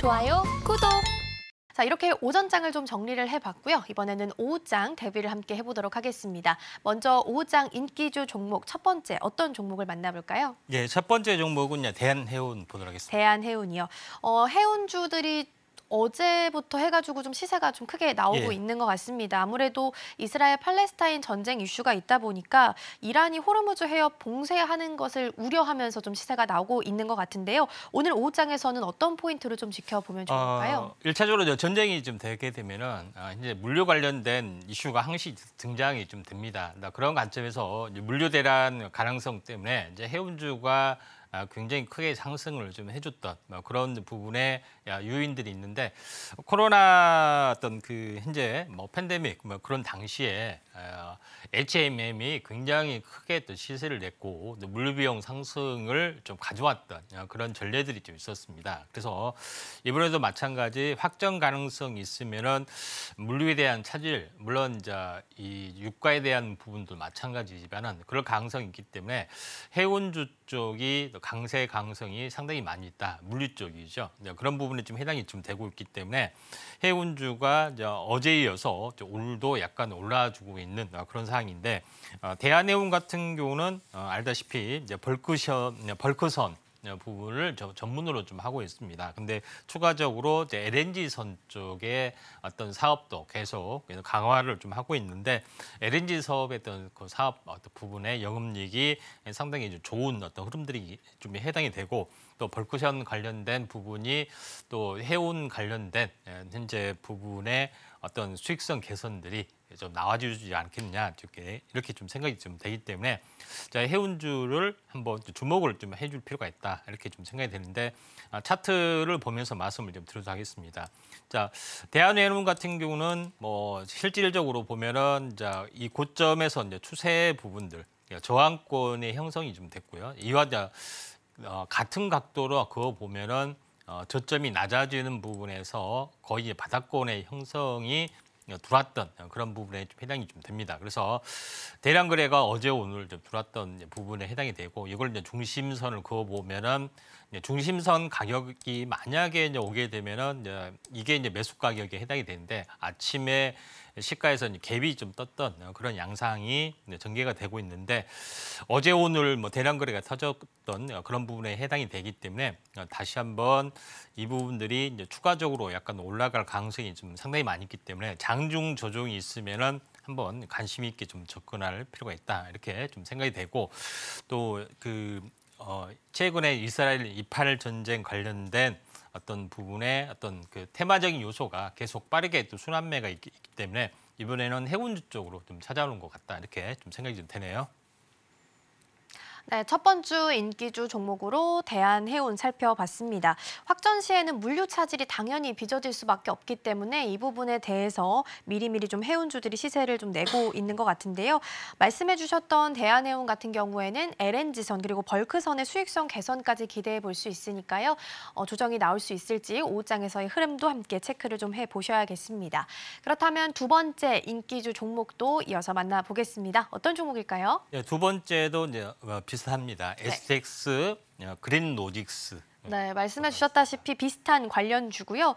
좋아요, 구독! 자, 이렇게 오전장을 좀 정리를 해봤고요. 이번에는 오후장 대비를 함께 해보도록 하겠습니다. 먼저 오후장 인기주 종목 첫 번째 어떤 종목을 만나볼까요? 예, 첫 번째 종목은 대한해운 보도록 하겠습니다. 대한해운이요. 해운주들이 어제부터 해가지고 좀 시세가 좀 크게 나오고 예. 있는 것 같습니다. 아무래도 이스라엘 팔레스타인 전쟁 이슈가 있다 보니까 이란이 호르무즈 해협 봉쇄하는 것을 우려하면서 좀 시세가 나오고 있는 것 같은데요. 오늘 오후장에서는 어떤 포인트를 좀 지켜보면 좋을까요? 1차적으로 전쟁이 좀 되게 되면은 이제 물류 관련된 이슈가 항시 등장이 좀 됩니다. 그런 관점에서 이제 물류 대란 가능성 때문에 이제 해운주가 굉장히 크게 상승을 좀 해줬던 그런 부분에 요인들이 있는데, 코로나 어떤 그 현재 팬데믹 그런 당시에 HMM이 굉장히 크게 또 시세를 냈고 또 물류 비용 상승을 좀 가져왔던 그런 전례들이 좀 있었습니다. 그래서 이번에도 마찬가지 확정 가능성이 있으면은 물류에 대한 차질, 물론 이제 이 유가에 대한 부분도 마찬가지지만은 그럴 가능성이 있기 때문에 해운주 쪽이 강세 가능성이 상당히 많이 있다. 물류 쪽이죠. 그런 부분에 좀 해당이 좀 되고 있기 때문에 해운주가 이제 어제에 이어서 오늘도 약간 올라주고 있는 그런 상황인데, 대한해운 같은 경우는 알다시피 이제 벌크선 부분을 전문으로 좀 하고 있습니다. 근데 추가적으로 이제 LNG선 쪽의 어떤 사업도 계속 강화를 좀 하고 있는데, LNG 사업의 어떤 그 사업 어떤 부분의 영업이익이 상당히 이제 좋은 어떤 흐름들이 좀 해당이 되고, 또 벌크션 관련된 부분이 또 해운 관련된 현재 부분의 어떤 수익성 개선들이 좀 나와주지 않겠냐, 이렇게 좀 생각이 좀 되기 때문에 자, 해운주를 한번 주목을 좀 해줄 필요가 있다, 이렇게 좀 생각이 되는데, 차트를 보면서 말씀을 좀 드리도록 하겠습니다. 자, 대한해운 같은 경우는 실질적으로 보면은 이 고점에서 이제 추세 부분들 저항권의 형성이 좀 됐고요. 이와 같은 각도로 그거 보면은 저점이 낮아지는 부분에서 거의 바닥권의 형성이 들어왔던 그런 부분에 좀 해당이 좀 됩니다. 그래서 대량 거래가 어제 오늘 좀 들어왔던 부분에 해당이 되고, 이걸 이제 중심선을 그어 보면은 중심선 가격이 만약에 이제 오게 되면은 이게 이제 매수 가격에 해당이 되는데, 아침에 시가에서 이제 갭이 좀 떴던 그런 양상이 전개가 되고 있는데, 어제 오늘 대량 거래가 터졌던 그런 부분에 해당이 되기 때문에 다시 한번 이 부분들이 이제 추가적으로 약간 올라갈 가능성이 좀 상당히 많이 있기 때문에 장중 조정이 있으면은 한번 관심 있게 좀 접근할 필요가 있다, 이렇게 좀 생각이 되고, 또 최근에 이스라엘 이팔 전쟁 관련된 어떤 부분에 어떤 그 테마적인 요소가 계속 빠르게 또 순환매가 있기 때문에 이번에는 해운주 쪽으로 좀 찾아오는 것 같다, 이렇게 좀 생각이 좀 되네요. 네, 첫 번주 인기주 종목으로 대한해운 살펴봤습니다. 확전 시에는 물류 차질이 당연히 빚어질 수밖에 없기 때문에 이 부분에 대해서 미리미리 좀 해운주들이 시세를 좀 내고 있는 것 같은데요. 말씀해 주셨던 대한해운 같은 경우에는 LNG선 그리고 벌크선의 수익성 개선까지 기대해 볼 수 있으니까요. 조정이 나올 수 있을지 오후장에서의 흐름도 함께 체크를 좀 해보셔야겠습니다. 그렇다면 두 번째 인기주 종목도 이어서 만나보겠습니다. 어떤 종목일까요? 예, 두 번째도 이제 비슷합니다. 네. STX 그린로직스. 네, 말씀해 주셨다시피 비슷한 관련주고요.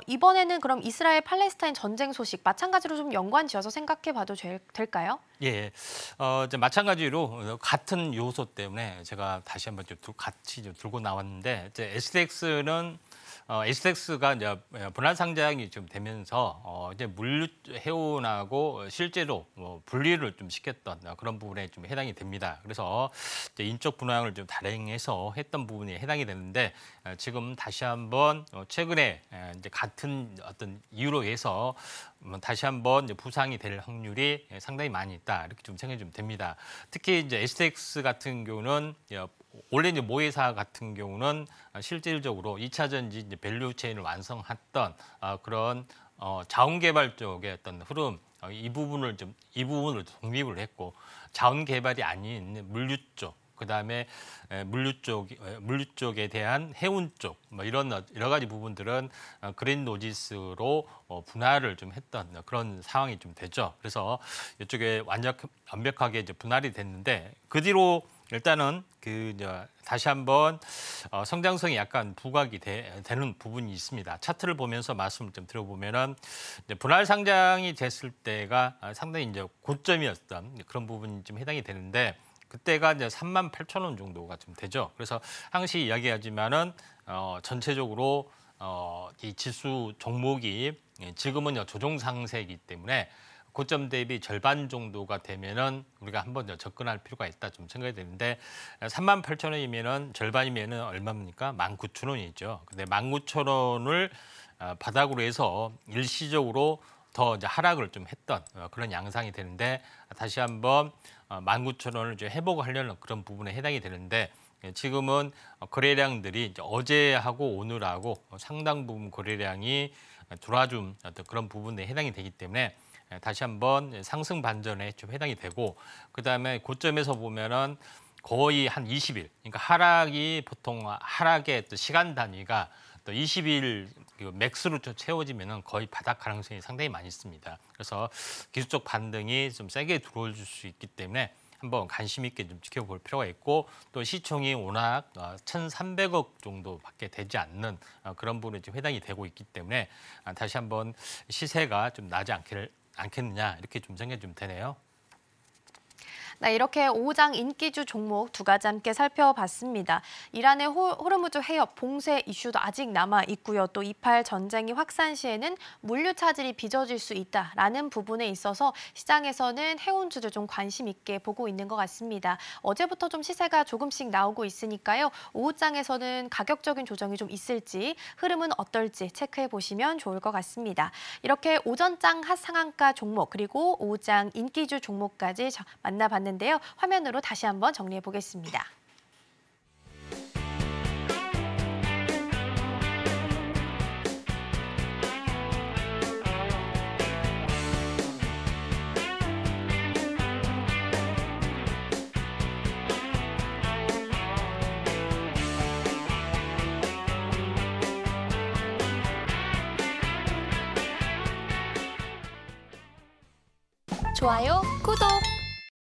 이번에는 그럼 이스라엘 팔레스타인 전쟁 소식 마찬가지로 좀 연관 지어서 생각해 봐도 될까요? 예, 이제 마찬가지로 같은 요소 때문에 제가 다시 한번 같이 좀 들고 나왔는데, 이제 STX가 이제 분할 상장이 좀 되면서 이제 물류 해운하고 실제로 분리를 좀 시켰던 그런 부분에 좀 해당이 됩니다. 그래서 이제 인적 분할을 좀 단행해서 했던 부분이 해당이 되는데, 지금 다시 한번 최근에 이제 같은 어떤 이유로 해서 다시 한번 이제 부상이 될 확률이 상당히 많이 있다, 이렇게 좀 생각이 좀 됩니다. 특히 이제 STX 같은 경우는 원래 이제 모회사 같은 경우는 실질적으로 2차 전지 이제 밸류 체인을 완성했던 그런 자원 개발 쪽의 어떤 흐름, 이 부분을 독립을 했고, 자원 개발이 아닌 물류 쪽, 그다음에 물류 쪽에 대한 해운 쪽 이런 여러 가지 부분들은 그린 노지스로 분할을 좀 했던 그런 상황이 좀 되죠. 그래서 이쪽에 완벽하게 이제 분할이 됐는데, 그 뒤로 일단은 다시 한번 성장성이 약간 부각이 되는 부분이 있습니다. 차트를 보면서 말씀을 좀 드려보면은 이제 분할 상장이 됐을 때가 상당히 이제 고점이었던 그런 부분이 좀 해당이 되는데 그때가 이제 38,000원 정도가 좀 되죠. 그래서 항시 이야기하지만은 전체적으로 이 지수 종목이 지금은 조정 상세이기 때문에 고점 대비 절반 정도가 되면은 우리가 한번 접근할 필요가 있다 좀 생각이 되는데 38,000원이면은 절반이면은 얼마입니까? 19,000원이죠. 근데 19,000원을 바닥으로 해서 일시적으로 더 이제 하락을 좀 했던 그런 양상이 되는데 다시 한번 19,000원을 이제 회복하려는 그런 부분에 해당이 되는데 지금은 거래량들이 이제 어제하고 오늘하고 상당 부분 거래량이 들어와준 어떤 그런 부분에 해당이 되기 때문에 다시 한번 상승 반전에 좀 해당이 되고 그다음에 고점에서 보면은 거의 한 20일, 그러니까 하락이 보통 하락의 또 시간 단위가 또 20일 맥스로 채워지면은 거의 바닥 가능성이 상당히 많이 있습니다. 그래서 기술적 반등이 좀 세게 들어올 수 있기 때문에 한번 관심 있게 좀 지켜볼 필요가 있고 또 시총이 워낙 1,300억 정도밖에 되지 않는 그런 부분에 좀 해당이 되고 있기 때문에 다시 한번 시세가 좀 나지 않겠느냐 이렇게 좀 생각이 좀 되네요. 네, 이렇게 5장 인기주 종목 두 가지 함께 살펴봤습니다. 이란의 호르무즈 해협 봉쇄 이슈도 아직 남아 있고요. 또 이팔 전쟁이 확산 시에는 물류 차질이 빚어질 수 있다라는 부분에 있어서 시장에서는 해운주들 좀 관심 있게 보고 있는 것 같습니다. 어제부터 좀 시세가 조금씩 나오고 있으니까요. 오후장에서는 가격적인 조정이 좀 있을지 흐름은 어떨지 체크해 보시면 좋을 것 같습니다. 이렇게 오전장 핫상한가 종목 그리고 오후장 인기주 종목까지 만나봤는데요. 화면으로 다시 한번 정리해 보겠습니다. 좋아요, 구독!